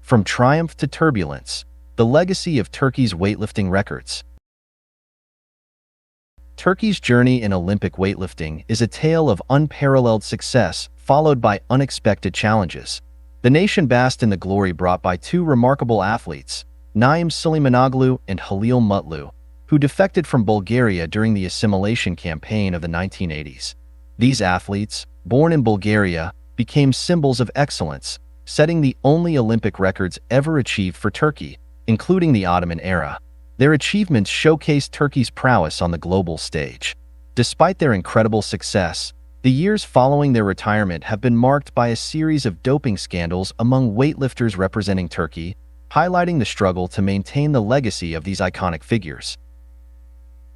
From triumph to turbulence, the legacy of Turkey's weightlifting records. Turkey's journey in Olympic weightlifting is a tale of unparalleled success followed by unexpected challenges. The nation basked in the glory brought by two remarkable athletes, Naim Suleimanoglu and Halil Mutlu, who defected from Bulgaria during the assimilation campaign of the 1980s. These athletes, born in Bulgaria, became symbols of excellence, setting the only Olympic records ever achieved for Turkey, including the Ottoman era. Their achievements showcased Turkey's prowess on the global stage. Despite their incredible success, the years following their retirement have been marked by a series of doping scandals among weightlifters representing Turkey, highlighting the struggle to maintain the legacy of these iconic figures.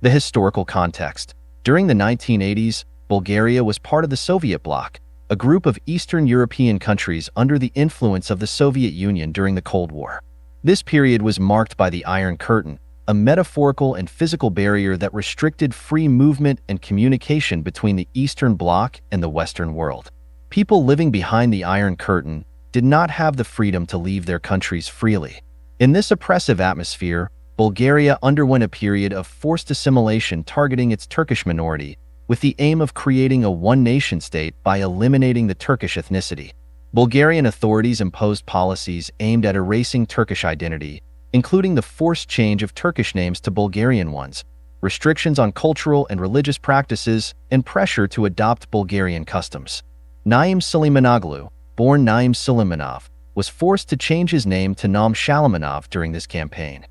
The historical context. During the 1980s, Bulgaria was part of the Soviet bloc, a group of Eastern European countries under the influence of the Soviet Union during the Cold War. This period was marked by the Iron Curtain, a metaphorical and physical barrier that restricted free movement and communication between the Eastern Bloc and the Western world. People living behind the Iron Curtain did not have the freedom to leave their countries freely. In this oppressive atmosphere, Bulgaria underwent a period of forced assimilation targeting its Turkish minority, with the aim of creating a one-nation state by eliminating the Turkish ethnicity. Bulgarian authorities imposed policies aimed at erasing Turkish identity, including the forced change of Turkish names to Bulgarian ones, restrictions on cultural and religious practices, and pressure to adopt Bulgarian customs. Naim Suleimanoglu, born Naim Suleimanov, was forced to change his name to Naim Shalamanov during this campaign.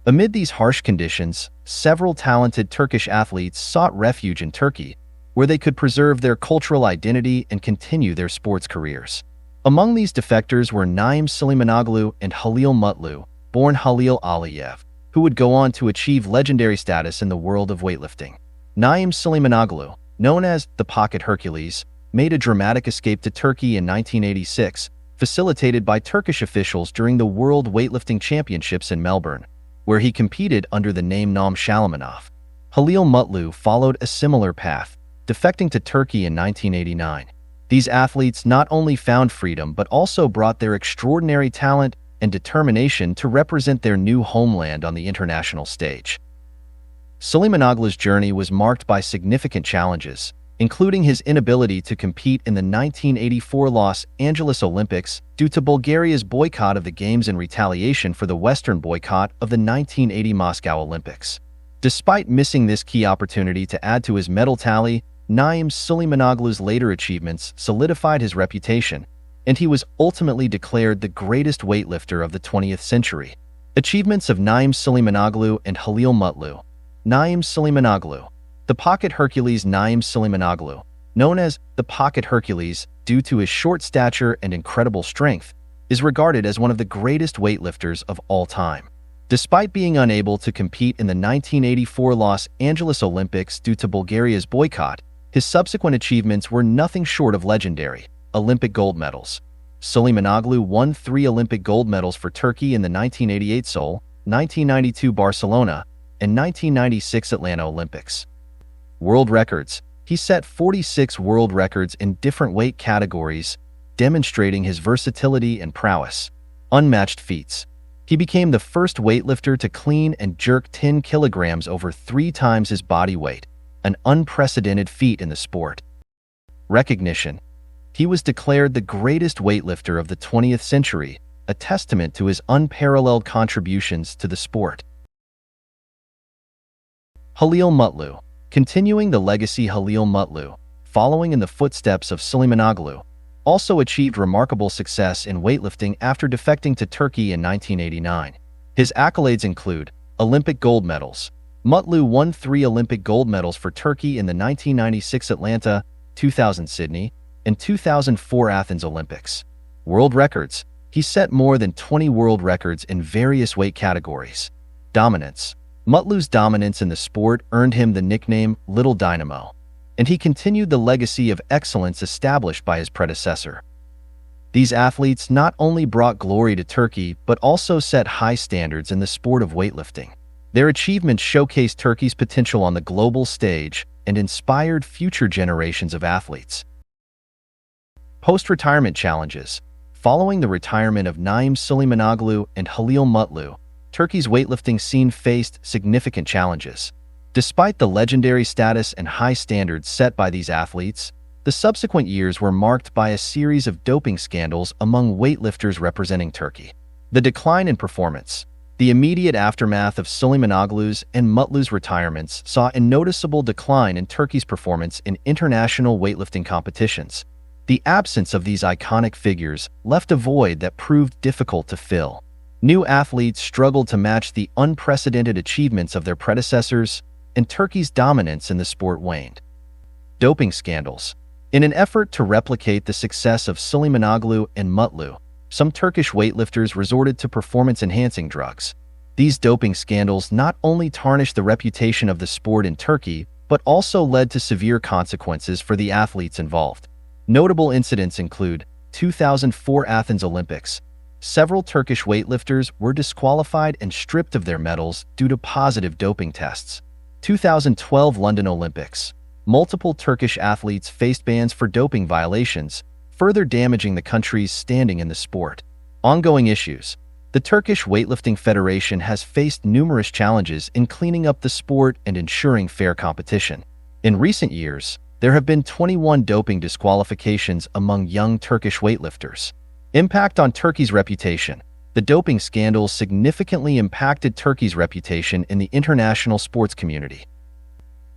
Amid these harsh conditions, several talented Turkish athletes sought refuge in Turkey, where they could preserve their cultural identity and continue their sports careers. Among these defectors were Naim Suleimanoglu and Halil Mutlu, born Halil Aliyev, who would go on to achieve legendary status in the world of weightlifting. Naim Suleimanoglu, known as the Pocket Hercules, made a dramatic escape to Turkey in 1986, facilitated by Turkish officials during the World Weightlifting Championships in Melbourne, where he competed under the name Naim Shalamanov. Halil Mutlu followed a similar path, defecting to Turkey in 1989. These athletes not only found freedom but also brought their extraordinary talent and determination to represent their new homeland on the international stage. Suleimanoglu's journey was marked by significant challenges, including his inability to compete in the 1984 Los Angeles Olympics due to Bulgaria's boycott of the Games in retaliation for the Western boycott of the 1980 Moscow Olympics. Despite missing this key opportunity to add to his medal tally, Naim Suleimanoglu's later achievements solidified his reputation, and he was ultimately declared the greatest weightlifter of the 20th century. Achievements of Naim Suleimanoglu and Halil Mutlu. Naim Suleimanoglu. The Pocket Hercules. Naim Suleimanoglu, known as the Pocket Hercules due to his short stature and incredible strength, is regarded as one of the greatest weightlifters of all time. Despite being unable to compete in the 1984 Los Angeles Olympics due to Bulgaria's boycott, his subsequent achievements were nothing short of legendary. Olympic gold medals. Suleimanoglu won 3 Olympic gold medals for Turkey in the 1988 Seoul, 1992 Barcelona, and 1996 Atlanta Olympics. World records. He set 46 world records in different weight categories, demonstrating his versatility and prowess. Unmatched feats. He became the first weightlifter to clean and jerk 10 kilograms over 3 times his body weight, an unprecedented feat in the sport. Recognition. He was declared the greatest weightlifter of the 20th century, a testament to his unparalleled contributions to the sport. Halil Mutlu. Continuing the legacy. Halil Mutlu, following in the footsteps of Suleimanoglu, also achieved remarkable success in weightlifting after defecting to Turkey in 1989. His accolades include Olympic gold medals. Mutlu won 3 Olympic gold medals for Turkey in the 1996 Atlanta, 2000 Sydney, and 2004 Athens Olympics. World records. He set more than 20 world records in various weight categories. Dominance. Mutlu's dominance in the sport earned him the nickname Little Dynamo, and he continued the legacy of excellence established by his predecessor. These athletes not only brought glory to Turkey but also set high standards in the sport of weightlifting. Their achievements showcased Turkey's potential on the global stage and inspired future generations of athletes. Post-retirement challenges. Following the retirement of Naim Suleimanoglu and Halil Mutlu, Turkey's weightlifting scene faced significant challenges. Despite the legendary status and high standards set by these athletes, the subsequent years were marked by a series of doping scandals among weightlifters representing Turkey. The decline in performance. The immediate aftermath of Suleimanoglu's and Mutlu's retirements saw a noticeable decline in Turkey's performance in international weightlifting competitions. The absence of these iconic figures left a void that proved difficult to fill. New athletes struggled to match the unprecedented achievements of their predecessors, and Turkey's dominance in the sport waned. Doping scandals. In an effort to replicate the success of Suleimanoglu and Mutlu, some Turkish weightlifters resorted to performance-enhancing drugs. These doping scandals not only tarnished the reputation of the sport in Turkey, but also led to severe consequences for the athletes involved. Notable incidents include 2004 Athens Olympics. Several Turkish weightlifters were disqualified and stripped of their medals due to positive doping tests. 2012 London Olympics. Multiple Turkish athletes faced bans for doping violations, further damaging the country's standing in the sport. Ongoing issues. The Turkish Weightlifting Federation has faced numerous challenges in cleaning up the sport and ensuring fair competition. In recent years, there have been 21 doping disqualifications among young Turkish weightlifters. Impact on Turkey's reputation. The doping scandals significantly impacted Turkey's reputation in the international sports community.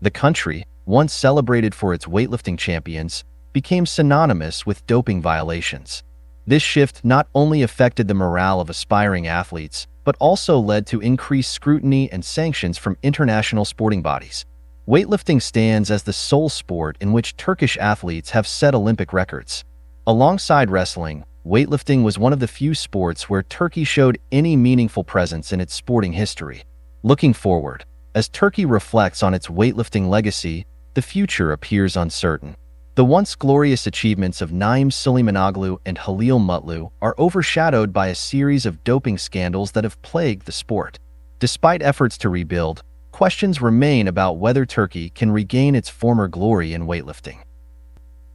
The country, once celebrated for its weightlifting champions, became synonymous with doping violations. This shift not only affected the morale of aspiring athletes, but also led to increased scrutiny and sanctions from international sporting bodies. Weightlifting stands as the sole sport in which Turkish athletes have set Olympic records. Alongside wrestling, weightlifting was one of the few sports where Turkey showed any meaningful presence in its sporting history. Looking forward, as Turkey reflects on its weightlifting legacy, the future appears uncertain. The once glorious achievements of Naim Suleimanoglu and Halil Mutlu are overshadowed by a series of doping scandals that have plagued the sport. Despite efforts to rebuild, questions remain about whether Turkey can regain its former glory in weightlifting.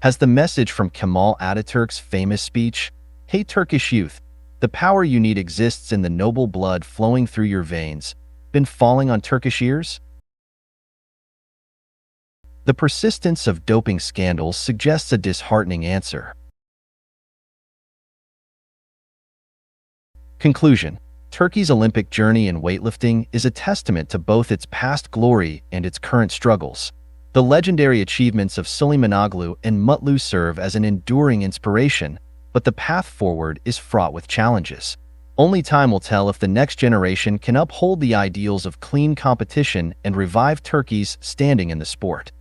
Has the message from Kemal Ataturk's famous speech, "Hey Turkish youth, the power you need exists in the noble blood flowing through your veins," been falling on Turkish ears? The persistence of doping scandals suggests a disheartening answer. Conclusion. Turkey's Olympic journey in weightlifting is a testament to both its past glory and its current struggles. The legendary achievements of Suleimanoglu and Mutlu serve as an enduring inspiration, but the path forward is fraught with challenges. Only time will tell if the next generation can uphold the ideals of clean competition and revive Turkey's standing in the sport.